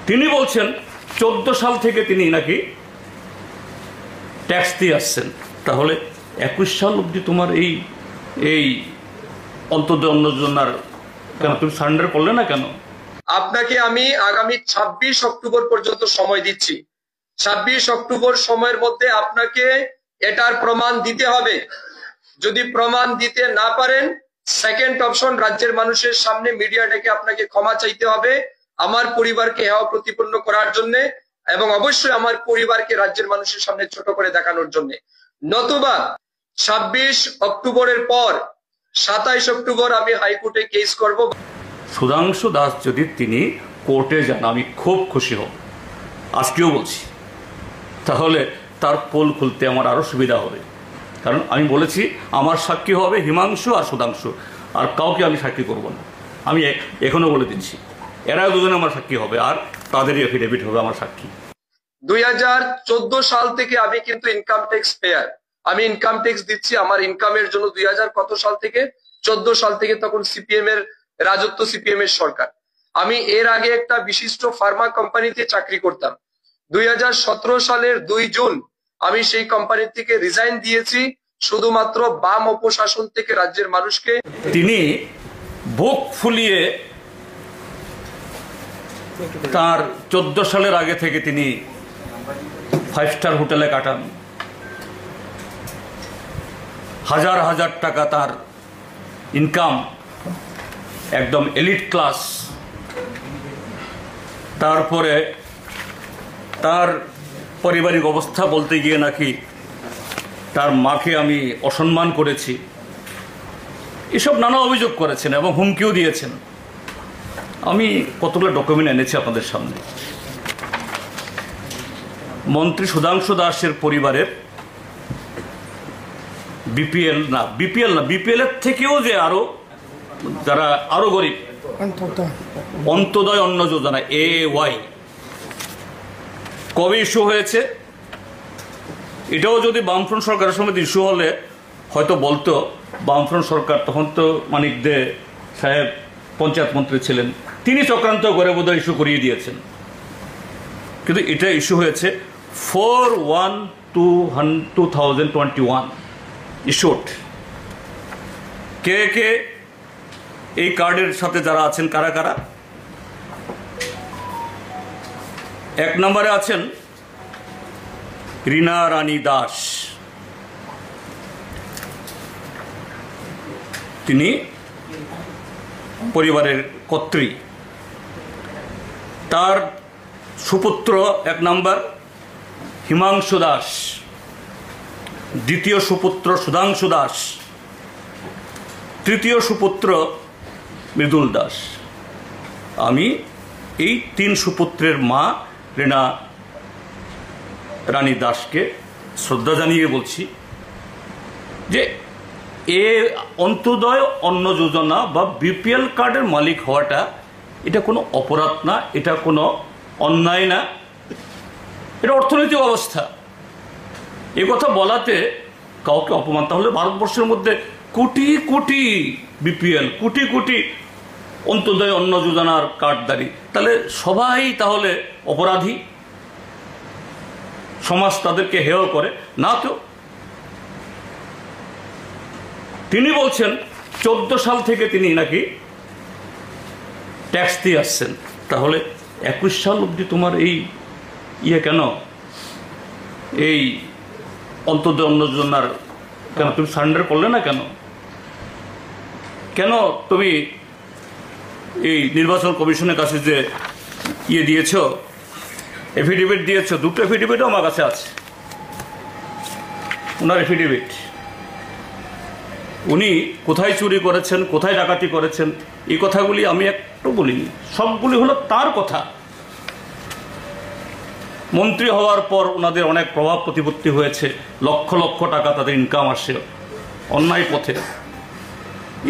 তিনি বলছেন 14 সাল থেকে তিনি নাকি ট্যাক্স দিয়ে আসছেন। তাহলে 21 সাল অবধি তোমার এই অন্তর্দয় অন্ন যোজনার কেন তুমি সারেন্ডার করলে না কেন? আপনাকে আমি আগামী 26 অক্টোবর পর্যন্ত সময় দিচ্ছি। 26 অক্টোবর সময়ের মধ্যে আপনাকে এটার প্রমাণ দিতে হবে। যদি প্রমাণ দিতে না পারেন, সেকেন্ড অপশন, রাজ্যের মানুষের সামনে মিডিয়া ডেকে আপনাকে ক্ষমা চাইতে হবে আমার পরিবারকে হেয় প্রতিপন্ন করার জন্য, এবং অবশ্যই আমার পরিবারকে রাজ্যের মানুষের সামনে ছোট করে দেখানোর জন্য। নতুবা 26 অক্টোবরের পর 27 অক্টোবর আমি হাইকোর্টে কেস করব। সুধাংশু দাস যদি তিনি কোর্টে যান, আমি খুব খুশি হব, আজকেও বলছি। তাহলে তার পোল খুলতে আমার আরো সুবিধা হবে, কারণ আমি বলেছি আমার সাক্ষী হবে হিমাংশু আর সুধাংশু, আর কাউকে আমি সাক্ষী করব না। আমি এখনো বলে দিচ্ছি, এরা দুজনে আমার সাক্ষী হবে, আর তাদেরই এফিডেভিট হবে আমার সাক্ষী। 2014 সাল থেকে আমি কিন্তু ইনকাম ট্যাক্স পেয়ার, আমি ইনকাম ট্যাক্স দিচ্ছি আমার ইনকামের জন্য। 2000 কত সাল থেকে? 14 সাল থেকে, তখন সিপিএম এর রাজত্ব, সিপিএম এর সরকার। আমি এর আগে একটা বিশিষ্ট ফার্মা কোম্পানিতে চাকরি করতাম। 2017 সালের 2 জুন আমি সেই কোম্পানি থেকে রিজাইন দিয়েছি, শুধুমাত্র বাম অপশাসন থেকে রাজ্যের মানুষকে। তিনি বুক ফুলিয়ে তার 14 সালের আগে থেকে তিনি 5 স্টার হোটেলে কাটান, হাজার হাজার টাকা তার ইনকাম, একদম এলিট ক্লাস। তারপরে তার পারিবারিক অবস্থা বলতে গিয়ে নাকি তার মাকে আমি অসম্মান করেছি, এসব নানা অভিযোগ করেছেন এবং হুমকিও দিয়েছেন। আমি কতগুলো ডকুমেন্ট এনেছি আপনাদের সামনে। মন্ত্রী সুধাংশু দাসের পরিবারের বিপিএল না, বিপিএল এর থেকেও যে আরো যারা আরো গরিব, অন্তর্দয় অন্ন যোজনা AAY কবে ইস্যু হয়েছে, এটাও যদি বামফ্রন্ট সরকারের সময় ইস্যু হলে হয়তো বলতো, বামফ্রন্ট সরকার তখন তো মানিক দে সাহেব পঞ্চায়েত মন্ত্রী ছিলেন, তিনি চক্রান্ত করে বোধহয় ইস্যু করিয়ে দিয়েছেন। কিন্তু এটা ইস্যু হয়েছে 4/1/2021 ইস্যুড। কে কে এই কার্ডের সাথে যারা আছেন, কারা কারা? 1 নম্বরে আছেন রীনা রানী দাস, তিনি পরিবারের কর্ত্রী। তার সুপুত্র 1 নম্বর হিমাংশু দাস, দ্বিতীয় সুপুত্র সুধাংশু দাস, তৃতীয় সুপুত্র মৃদুল দাস। আমি এই 3 সুপুত্রের মা রীনা রানী দাসকে শ্রদ্ধা জানিয়ে বলছি যে অন্তর্দয় অন্ন যোজনা বা বিপিএল কার্ডের মালিক হওয়াটা এটা কোনো অপরাধ না, এটা কোনো অন্যায় না, এটা অর্থনৈতিক অবস্থা। এ কথা বলাতে কাউকে অপমান, তাহলে ভারতবর্ষের মধ্যে কোটি কোটি বিপিএল, কোটি কোটি অন্তর্দয় অন্ন যোজনার কার্ডধারী, তাহলে সবাই তাহলে অপরাধী, সমাজ তাদেরকে হেয় করে না। তো তিনি বলছেন 14 সাল থেকে তিনি নাকি ট্যাক্স দিয়ে আসছেন। তাহলে 21 সাল অবধি তোমার কেন এই অন্তর্দয় অন্ন যোজনার কেন তুমি সারেন্ডার করলে না কেন? কেন তুমি এই নির্বাচন কমিশনের কাছে যে দিয়েছ, এফিডেভিট দিয়েছ, 2টো এফিডেভিটও আমার কাছে আছে, ওনার এফিডেভিট। উনি কোথায় চুরি করেছেন, কোথায় ডাকাতি করেছেন, এই কথাগুলি আমি একটু বলিনি, সবগুলি হলো তার কথা। মন্ত্রী হওয়ার পর ওনাদের অনেক প্রভাব প্রতিপত্তি হয়েছে, লক্ষ লক্ষ টাকা তাদের ইনকাম আসে অন্যায় পথে,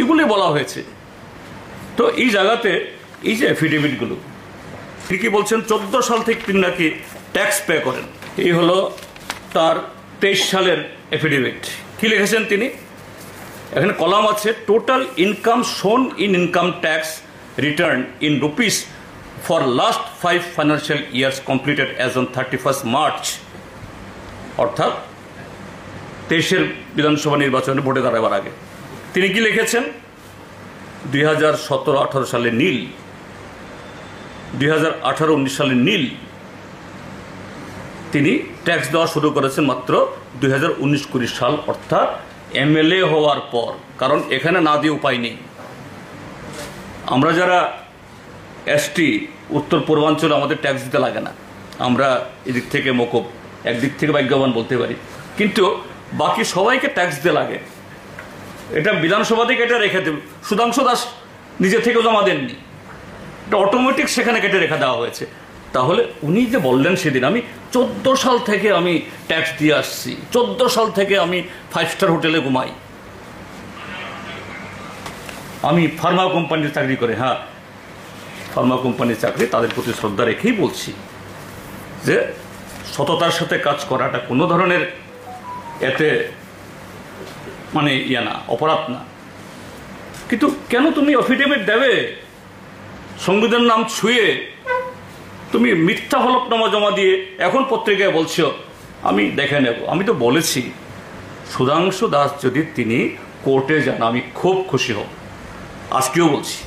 এগুলি বলা হয়েছে। তো এই জায়গাতে এই যে এফিডেভিটগুলো, ঠিকই বলছেন 14 সাল থেকে তিনি নাকি ট্যাক্স পে করেন। এই হলো তার 23 সালের এফিডেভিট। কি লিখেছেন তিনি? এখানে কলাম আছে, টোটাল ইনকাম শোন in income tax return in for last 5 financial years completed as on 31st March, অর্থাৎ 23-এর বিধানসভা নির্বাচনে ভোটে দাঁড়াবার আগে তিনি কি লিখেছেন? 2017-18 সালে নীল, 2018-19 সালে নীল। তিনি ট্যাক্স দেওয়া শুরু করেছেন মাত্র 2019-20 সাল, অর্থাৎ এমএলএ হওয়ার পর। কারণ এখানে না দিয়ে উপায় নেই। আমরা যারা এসটি, উত্তর পূর্বাঞ্চলে আমাদের ট্যাক্স দিতে লাগে না, আমরা এদিক থেকে মকুব, একদিক থেকে ভাগ্যবান বলতে পারি, কিন্তু বাকি সবাইকে ট্যাক্স দিতে লাগে। এটা বিধানসভা থেকে এটা রেখে দেব, সুধাংশু দাস নিজে থেকে জমা দেননি, এটা অটোমেটিক সেখানে কেটে রেখে দেওয়া হয়েছে। তাহলে উনি যে বললেন সেদিন, আমি 14 সাল থেকে আমি ট্যাক্স দিয়ে আসছি, 14 সাল থেকে আমি 5 স্টার হোটেলে ঘুমাই, আমি ফার্মা কোম্পানির চাকরি করে, হ্যাঁ ফার্মা কোম্পানির চাকরি, তাদের প্রতি শ্রদ্ধা রেখেই বলছি যে সততার সাথে কাজ করাটা কোনো ধরনের এতে মানে ইয়ে না, অপরাধ না। কিন্তু কেন তুমি অফিডেভিট দেবে সংবিধান নাম ছুঁয়ে? তুমি মিথ্যা হলফনামা জমা দিয়ে এখন পত্রিকায় বলছো আমি দেখে নেব। আমি তো বলেছি সুধাংশু দাস যদি তিনি কোর্টে যান আমি খুব খুশি হব, আজকেও বলছি।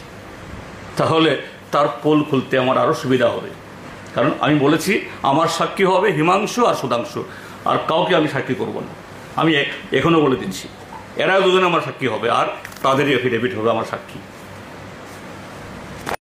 তাহলে তার পোল খুলতে আমার আরও সুবিধা হবে, কারণ আমি বলেছি আমার সাক্ষী হবে হিমাংশু আর সুধাংশু, আর কাউকে আমি সাক্ষী করব না। আমি এখনও বলে দিচ্ছি, এরা দুজনে আমার সাক্ষী হবে, আর তাদেরই এফিডেভিট হবে আমার সাক্ষী।